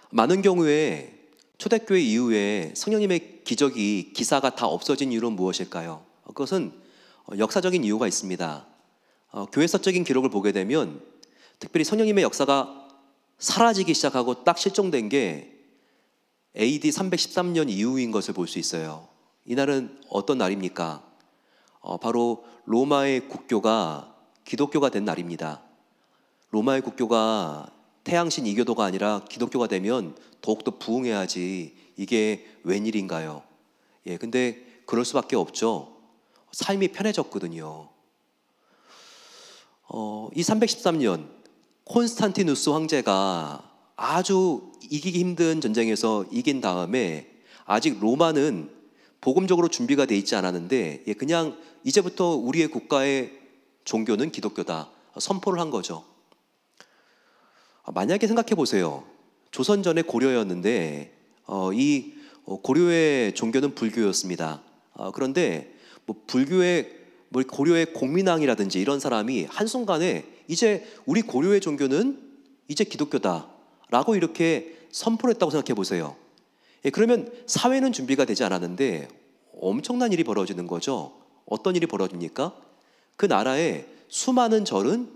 많은 경우에 초대교회 이후에 성령님의 기적이, 기사가 다 없어진 이유는 무엇일까요? 그것은 역사적인 이유가 있습니다. 교회서적인 기록을 보게 되면 특별히 성령님의 역사가 사라지기 시작하고 딱 실종된 게 AD 313년 이후인 것을 볼 수 있어요. 이날은 어떤 날입니까? 바로 로마의 국교가 기독교가 된 날입니다. 로마의 국교가 태양신 이교도가 아니라 기독교가 되면 더욱더 부흥해야지 이게 웬일인가요? 근데 그럴 수밖에 없죠. 삶이 편해졌거든요. 이 313년 콘스탄티누스 황제가 아주 이기기 힘든 전쟁에서 이긴 다음에 아직 로마는 복음적으로 준비가 돼 있지 않았는데 그냥 이제부터 우리의 국가의 종교는 기독교다 선포를 한 거죠. 만약에 생각해 보세요. 조선 전에 고려였는데 이 고려의 종교는 불교였습니다. 그런데 고려의 공민왕이라든지 이런 사람이 한순간에 이제 우리 고려의 종교는 이제 기독교다라고 이렇게 선포를 했다고 생각해 보세요. 그러면 사회는 준비가 되지 않았는데 엄청난 일이 벌어지는 거죠. 어떤 일이 벌어집니까? 그 나라의 수많은 절은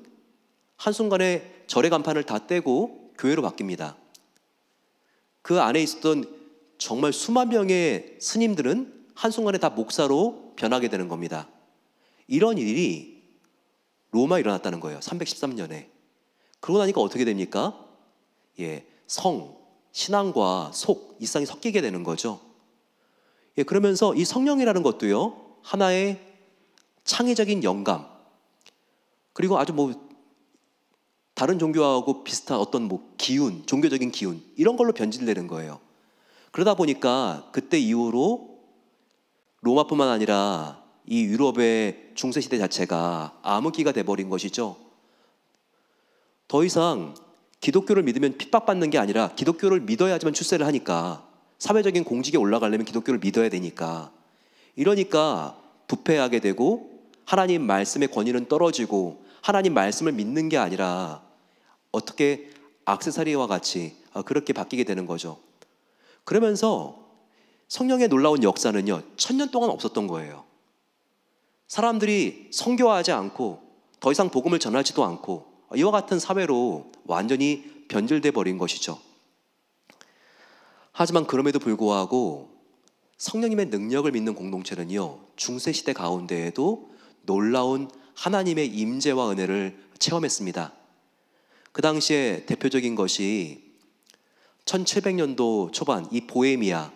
한순간에 절의 간판을 다 떼고 교회로 바뀝니다. 그 안에 있었던 정말 수만 명의 스님들은 한순간에 다 목사로 변하게 되는 겁니다. 이런 일이 로마에 일어났다는 거예요. 313년에. 그러고 나니까 어떻게 됩니까? 성, 신앙과 속, 이 쌍이 섞이게 되는 거죠. 그러면서 이 성령이라는 것도요, 하나의 창의적인 영감, 그리고 아주 다른 종교하고 비슷한 어떤 기운, 종교적인 기운, 이런 걸로 변질되는 거예요. 그러다 보니까 그때 이후로 로마뿐만 아니라 이 유럽의 중세시대 자체가 암흑기가 돼버린 것이죠. 더 이상 기독교를 믿으면 핍박받는 게 아니라 기독교를 믿어야지만 출세를 하니까, 사회적인 공직에 올라가려면 기독교를 믿어야 되니까, 이러니까 부패하게 되고 하나님 말씀의 권위는 떨어지고 하나님 말씀을 믿는 게 아니라 어떻게 액세서리와 같이 그렇게 바뀌게 되는 거죠. 그러면서 성령의 놀라운 역사는요, 1000년 동안 없었던 거예요. 사람들이 성교하지 않고 더 이상 복음을 전하지도 않고 이와 같은 사회로 완전히 변질돼 버린 것이죠. 하지만 그럼에도 불구하고 성령님의 능력을 믿는 공동체는요, 중세시대 가운데에도 놀라운 하나님의 임재와 은혜를 체험했습니다. 그 당시에 대표적인 것이 1700년도 초반 이 보헤미아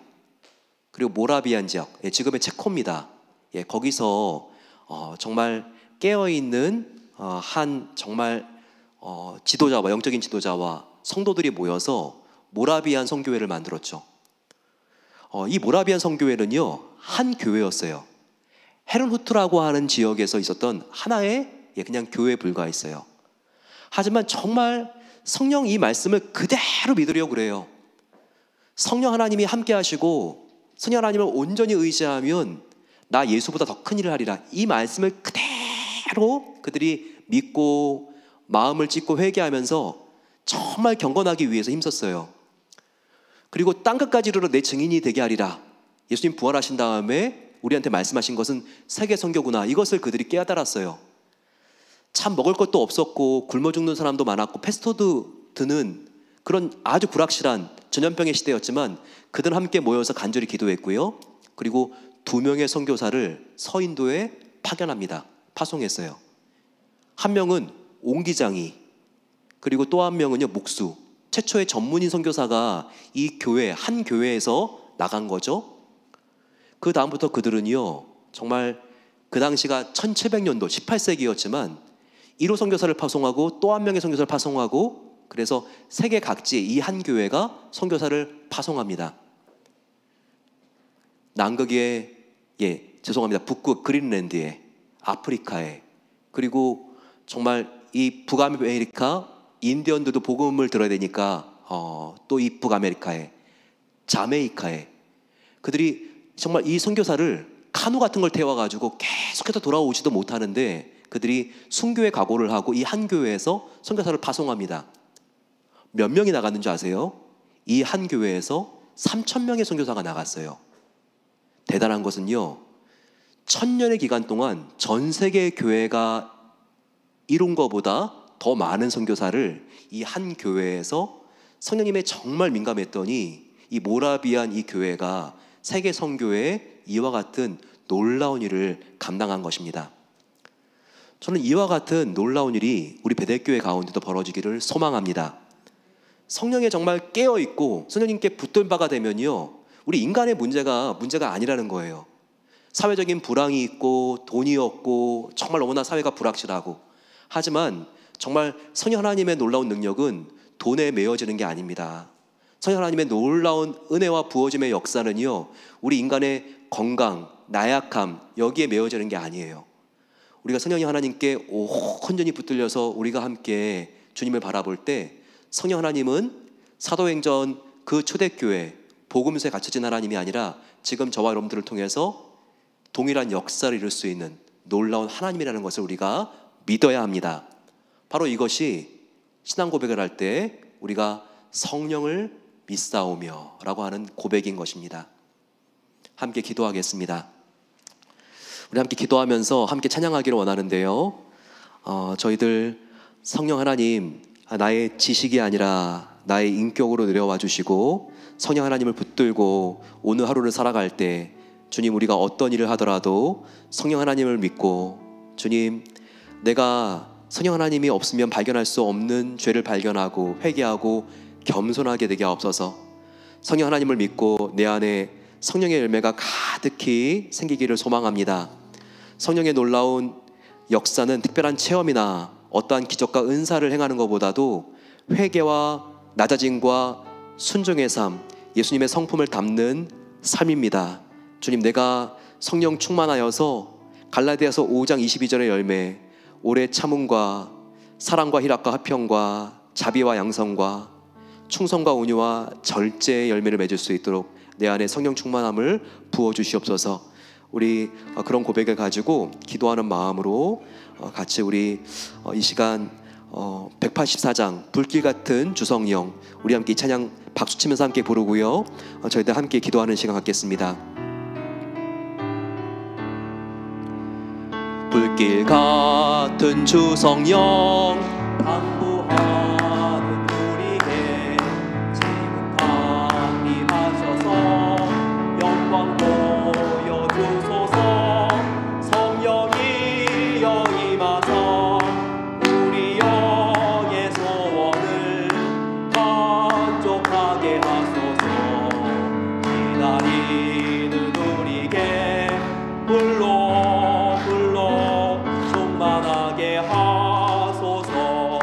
그리고 모라비안 지역, 지금의 체코입니다. 거기서 정말 깨어있는 한 정말 지도자와 영적인 지도자와 성도들이 모여서 모라비안 성교회를 만들었죠. 이 모라비안 성교회는요 한 교회였어요. 헤른후트라고 하는 지역에서 있었던 하나의 그냥 교회에 불과했어요. 하지만 정말 성령 이 말씀을 그대로 믿으려고 그래요. 성령 하나님이 함께 하시고 성령 하나님을 온전히 의지하면 나 예수보다 더 큰 일을 하리라. 이 말씀을 그대로 그들이 믿고 마음을 찢고 회개하면서 정말 경건하기 위해서 힘썼어요. 그리고 땅끝까지 이르러 내 증인이 되게 하리라. 예수님 부활하신 다음에 우리한테 말씀하신 것은 세계 선교구나. 이것을 그들이 깨달았어요. 참 먹을 것도 없었고 굶어 죽는 사람도 많았고 패스트푸드 드는 그런 아주 불확실한 전염병의 시대였지만 그들은 함께 모여서 간절히 기도했고요. 그리고 2명의 선교사를 서인도에 파견합니다. 파송했어요. 한 명은 옹기장이, 그리고 또 한 명은요 목수. 최초의 전문인 선교사가 이 교회, 한 교회에서 나간 거죠. 그 다음부터 그들은요 정말 그 당시가 1700년도 18세기였지만 1호 선교사를 파송하고 또 한 명의 선교사를 파송하고, 그래서 세계 각지에 이 한 교회가 선교사를 파송합니다. 남극에, 북극 그린랜드에, 아프리카에, 그리고 정말 이 북아메리카 인디언들도 복음을 들어야 되니까 또 이 북아메리카에, 자메이카에, 그들이 정말 이 선교사를 카누 같은 걸 태워가지고 계속해서 돌아오지도 못하는데 그들이 순교의 각오를 하고 이 한 교회에서 선교사를 파송합니다. 몇 명이 나갔는지 아세요? 이 한 교회에서 3000명의 선교사가 나갔어요. 대단한 것은요 1000년의 기간 동안 전 세계 교회가 이룬 것보다 더 많은 선교사를 이 한 교회에서 성령님에 정말 민감했더니 이 모라비안 이 교회가 세계 선교에 이와 같은 놀라운 일을 감당한 것입니다. 저는 이와 같은 놀라운 일이 우리 베델교회 가운데도 벌어지기를 소망합니다. 성령에 정말 깨어있고 성령님께 붙들 바가 되면요 우리 인간의 문제가 아니라는 거예요. 사회적인 불황이 있고 돈이 없고 정말 너무나 사회가 불확실하고, 하지만 정말 성령 하나님의 놀라운 능력은 돈에 매여지는 게 아닙니다. 성령 하나님의 놀라운 은혜와 부어짐의 역사는요 우리 인간의 건강, 나약함 여기에 매여지는 게 아니에요. 우리가 성령 하나님께 온전히 붙들려서 우리가 함께 주님을 바라볼 때 성령 하나님은 사도행전 그 초대교회 복음서에 갇혀진 하나님이 아니라 지금 저와 여러분들을 통해서 동일한 역사를 이룰 수 있는 놀라운 하나님이라는 것을 우리가 믿어야 합니다. 바로 이것이 신앙 고백을 할 때 우리가 성령을 믿사오며 라고 하는 고백인 것입니다. 함께 기도하겠습니다. 우리 함께 기도하면서 함께 찬양하기를 원하는데요 저희들 성령 하나님, 나의 지식이 아니라 나의 인격으로 내려와 주시고 성령 하나님을 붙들고 오늘 하루를 살아갈 때 주님, 우리가 어떤 일을 하더라도 성령 하나님을 믿고, 주님, 내가 성령 하나님이 없으면 발견할 수 없는 죄를 발견하고 회개하고 겸손하게 되게 하옵소서. 성령 하나님을 믿고 내 안에 성령의 열매가 가득히 생기기를 소망합니다. 성령의 놀라운 역사는 특별한 체험이나 어떠한 기적과 은사를 행하는 것보다도 회개와 낮아짐과 순종의 삶, 예수님의 성품을 담는 삶입니다. 주님, 내가 성령 충만하여서 갈라디아서 5장 22절의 열매, 오래 참음과 사랑과 희락과 화평과 자비와 양성과 충성과 온유와 절제의 열매를 맺을 수 있도록 내 안에 성령 충만함을 부어주시옵소서. 우리 그런 고백을 가지고 기도하는 마음으로 같이 우리 이 시간 184장 불길 같은 주성령, 우리 함께 이 찬양 박수치면서 함께 부르고요 저희들 함께 기도하는 시간 갖겠습니다. 불길 같은 주성령 당부하는 우리에게 지금 강림하셔서 영광 보여주소서. 성령이여 임하사 우리 충만하게 하소서.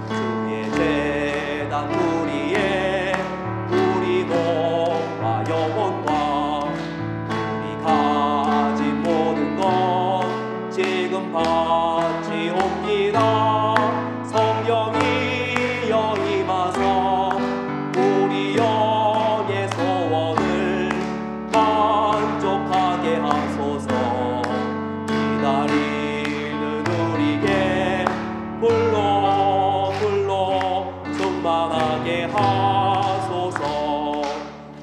주의 제단 우리의 우리 몸과 영혼과 우리 가진 모든 것 지금 바치옵니다. 성령이여 임하사 우리 영의 소원을 만족하게 하소서. 기다리는 우리에게 불러 충만하게 하소서.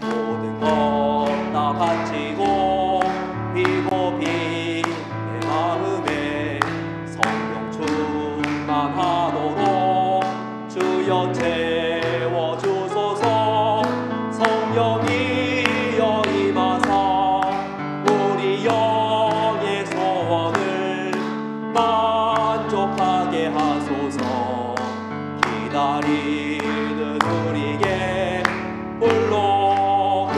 모든 것 다 바치고 비고비 내 마음에 성령 충만하도록 주여 채워주소서. 성령이여 임하사 우리 영의 소원을 만족하게 하소서. 기다리는 우리에게 불러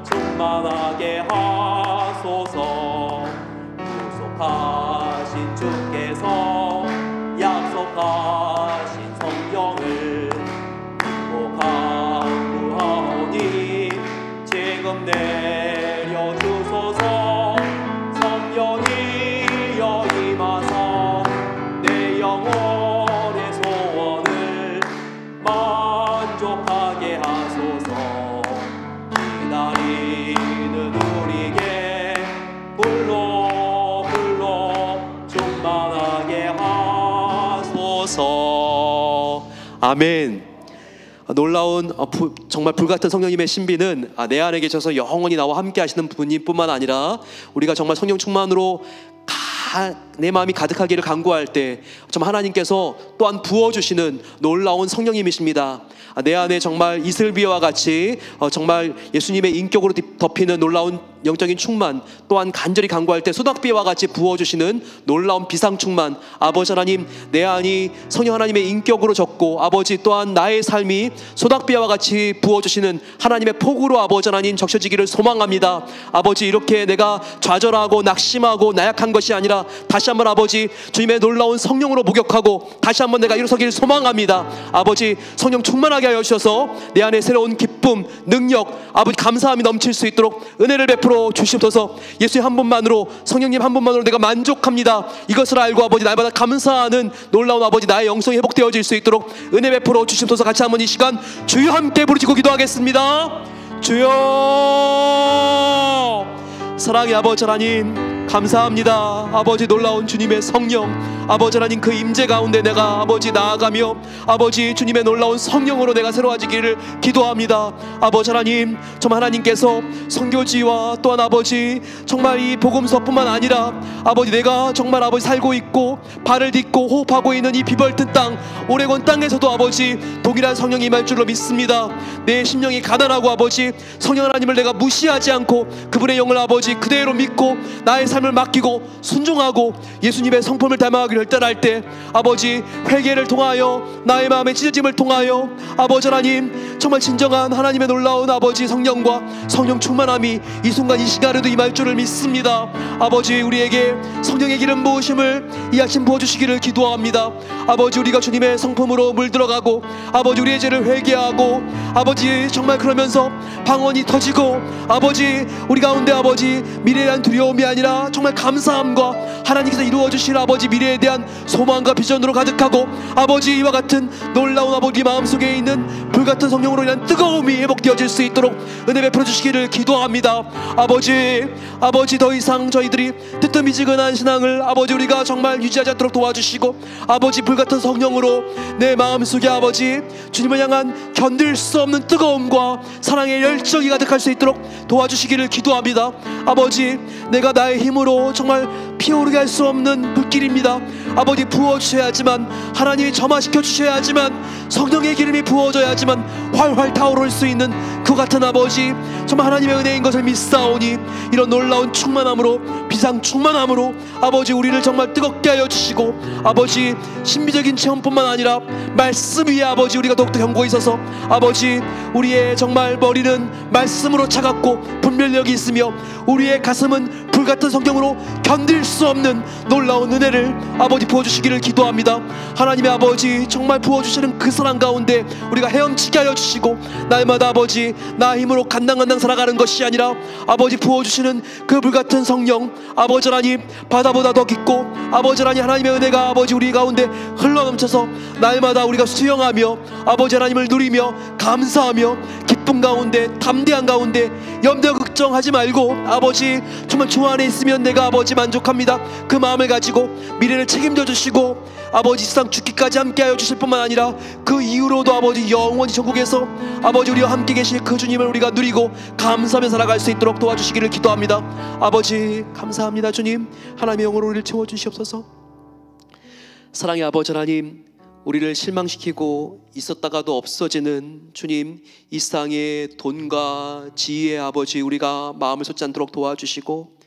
충만하게 하소서. 구속하신 주께서 약속하신 성령을 두고 간구하오니 지금 내려주소서. 성령이여 임하사 내 영혼의 소원을 만족하게 하소서. 기다리는 우리에게 불러 충만하게 하소서. 아멘. 놀라운 정말 불같은 성령님의 신비는 내 안에 계셔서 영원히 나와 함께 하시는 분뿐만 아니라 우리가 정말 성령 충만으로 내 마음이 가득하기를 간구할 때 정말 하나님께서 또한 부어주시는 놀라운 성령님이십니다. 내 안에 정말 이슬비와 같이 정말 예수님의 인격으로 덮이는 놀라운 영적인 충만, 또한 간절히 간구할 때 소낙비와 같이 부어주시는 놀라운 비상 충만. 아버지 하나님, 내 안이 성령 하나님의 인격으로 졌고 아버지 또한 나의 삶이 소낙비와 같이 부어주시는 하나님의 폭우로 아버지 하나님 적셔지기를 소망합니다. 아버지, 이렇게 내가 좌절하고 낙심하고 나약한 것이 아니라 다시 한번 아버지 주님의 놀라운 성령으로 목욕하고 다시 한번 내가 일어서기를 소망합니다. 아버지, 성령 충만하게 하여 주셔서 내 안에 새로운 기쁨, 능력, 아버지 감사함이 넘칠 수 있도록 은혜를 베풀어 주시옵소서. 예수님 한 분만으로, 성령님 한 분만으로 내가 만족합니다. 이것을 알고 아버지 날마다 감사하는 놀라운 아버지 나의 영성이 회복되어질 수 있도록 은혜 베풀어 주시옵소서. 같이 한번 이 시간 주여 함께 부르짖고 기도하겠습니다. 주여. 사랑의 아버지 하나님, 감사합니다. 아버지, 놀라운 주님의 성령, 아버지 하나님 그 임재 가운데 내가 아버지 나아가며 아버지 주님의 놀라운 성령으로 내가 새로워지기를 기도합니다. 아버지 하나님, 정말 하나님께서 선교지와 또한 아버지 정말 이 복음서뿐만 아니라 아버지 내가 정말 아버지 살고 있고 발을 딛고 호흡하고 있는 이 비벌튼 땅 오레곤 땅에서도 아버지 동일한 성령이 임할 줄로 믿습니다. 내 심령이 가난하고 아버지 성령 하나님을 내가 무시하지 않고 그분의 영을 아버지 그대로 믿고 나의 삶을 맡기고 순종하고 예수님의 성품을 닮아가기를 혈단할 때 아버지 회개를 통하여 나의 마음의 찢어짐을 통하여 아버지 하나님 정말 진정한 하나님의 놀라운 아버지 성령과 성령 충만함이 이 순간 이 시간에도 임할 줄을 믿습니다. 아버지, 우리에게 성령의 기름 부으심을 이 아침 부어주시기를 기도합니다. 아버지, 우리가 주님의 성품으로 물들어가고 아버지 우리의 죄를 회개하고 아버지 정말 그러면서 방언이 터지고 아버지 우리 가운데 아버지 미래에 대한 두려움이 아니라 정말 감사함과 하나님께서 이루어주실 아버지 미래에 대한 소망과 비전으로 가득하고 아버지 이와 같은 놀라운 아버지 마음속에 있는 불같은 성령으로 인한 뜨거움이 회복되어질 수 있도록 은혜 베풀어 주시기를 기도합니다. 아버지 더 이상 저희들이 뜨뜻미지근한 신앙을 아버지 우리가 정말 유지하지 않도록 도와주시고 아버지 불같은 성령으로 내 마음속에 아버지 주님을 향한 견딜 수 없는 뜨거움과 사랑의 열정이 가득할 수 있도록 도와주시기를 기도합니다. 아버지, 내가 나의 힘으로 정말 피오르게 할 수 없는 불길입니다. 아버지, 부어주셔야지만 하나님이 점화시켜 주셔야지만 성령의 기름이 부어져야지만 활활 타오를 수 있는 그 같은 아버지 정말 하나님의 은혜인 것을 믿사오니 이런 놀라운 충만함으로 비상 충만함으로 아버지 우리를 정말 뜨겁게 하여 주시고 아버지 신비적인 체험뿐만 아니라 말씀 위에 아버지 우리가 더욱더 견고히 있어서 아버지 우리의 정말 머리는 말씀으로 차갑고 분별력이 있으며 우리의 가슴은 불같은 성경으로 견딜 수 없는 놀라운 은혜를 아버지 부어주시기를 기도합니다. 하나님의 아버지, 정말 부어주시는 그 사랑 가운데 우리가 헤엄치게 하여 주시고, 날마다 아버지 나 힘으로 간당간당 살아가는 것이 아니라 아버지 부어주시는 그 불같은 성령, 아버지 하나님, 바다보다 더 깊고 아버지 하나님의 은혜가 아버지 우리 가운데 흘러넘쳐서 날마다 우리가 수영하며 아버지 하나님을 누리며 감사하며 기쁨 가운데, 담대한 가운데 염려 걱정하지 말고 아버지 정말 주 안에 있으면 내가 아버지 만족합니다. 그 마음을 가지고 미래를 책임져 주시고 아버지 이 세상 죽기까지 함께하여 주실 뿐만 아니라 그 이후로도 아버지 영원히 천국에서 아버지 우리와 함께 계실 그 주님을 우리가 누리고 감사하며 살아갈 수 있도록 도와주시기를 기도합니다. 아버지 감사합니다. 주님, 하나님의 영으로 우리를 채워주시옵소서. 사랑의 아버지 하나님, 우리를 실망시키고 있었다가도 없어지는 주님, 이 세상의 돈과 지혜의 아버지 우리가 마음을 쏟지 않도록 도와주시고,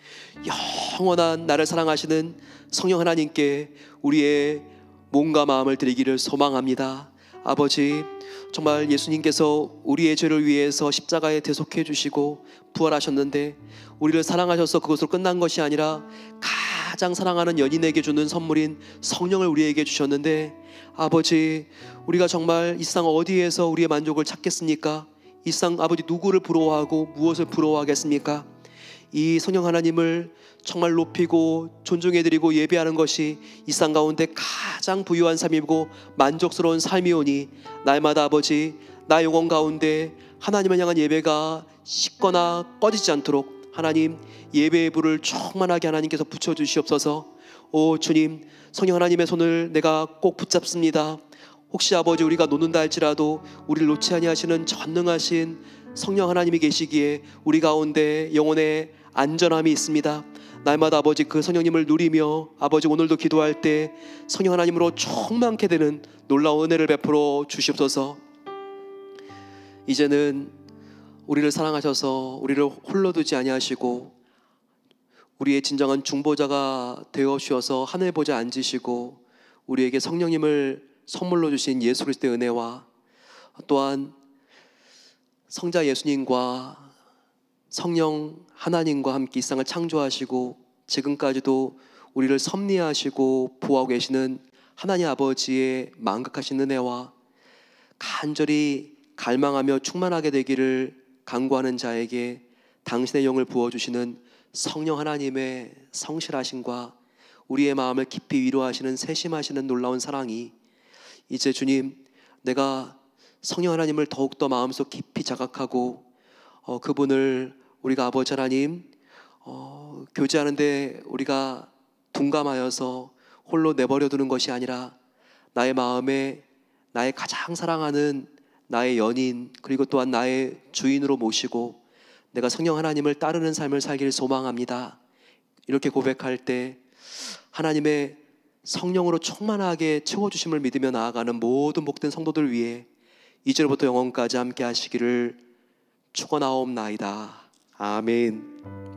영원한 나를 사랑하시는 성령 하나님께 우리의 몸과 마음을 드리기를 소망합니다. 아버지, 정말 예수님께서 우리의 죄를 위해서 십자가에 대속해 주시고 부활하셨는데, 우리를 사랑하셔서 그것으로 끝난 것이 아니라 가장 사랑하는 연인에게 주는 선물인 성령을 우리에게 주셨는데, 아버지 우리가 정말 이 세상 어디에서 우리의 만족을 찾겠습니까? 이 세상 아버지 누구를 부러워하고 무엇을 부러워하겠습니까? 이 성령 하나님을 정말 높이고 존중해드리고 예배하는 것이 이 세상 가운데 가장 부유한 삶이고 만족스러운 삶이오니, 날마다 아버지 나의 영혼 가운데 하나님을 향한 예배가 식거나 꺼지지 않도록 하나님 예배의 불을 충만하게 하나님께서 붙여주시옵소서. 오 주님, 성령 하나님의 손을 내가 꼭 붙잡습니다. 혹시 아버지 우리가 놓는다 할지라도 우리를 놓지 아니하시는 전능하신 성령 하나님이 계시기에 우리 가운데 영혼의 안전함이 있습니다. 날마다 아버지 그 성령님을 누리며 아버지 오늘도 기도할 때 성령 하나님으로 충만케 되는 놀라운 은혜를 베풀어 주시옵소서. 이제는 우리를 사랑하셔서 우리를 홀로 두지 아니하시고 우리의 진정한 중보자가 되어 주셔서 하늘 보좌에 앉으시고 우리에게 성령님을 선물로 주신 예수 그리스도의 은혜와 또한 성자 예수님과 성령 하나님과 함께 이 세상을 창조하시고 지금까지도 우리를 섭리하시고 보호하고 계시는 하나님 아버지의 만극하신 은혜와 간절히 갈망하며 충만하게 되기를 간구하는 자에게 당신의 영을 부어주시는 성령 하나님의 성실하심과 우리의 마음을 깊이 위로하시는 세심하시는 놀라운 사랑이 이제 주님, 내가 성령 하나님을 더욱더 마음속 깊이 자각하고 그분을 우리가 아버지 하나님 교제하는데 우리가 둔감하여서 홀로 내버려두는 것이 아니라 나의 마음에 나의 가장 사랑하는 나의 연인 그리고 또한 나의 주인으로 모시고 내가 성령 하나님을 따르는 삶을 살기를 소망합니다. 이렇게 고백할 때 하나님의 성령으로 충만하게 채워주심을 믿으며 나아가는 모든 복된 성도들 위해 이제로부터 영원까지 함께 하시기를 축원하옵나이다. 아멘.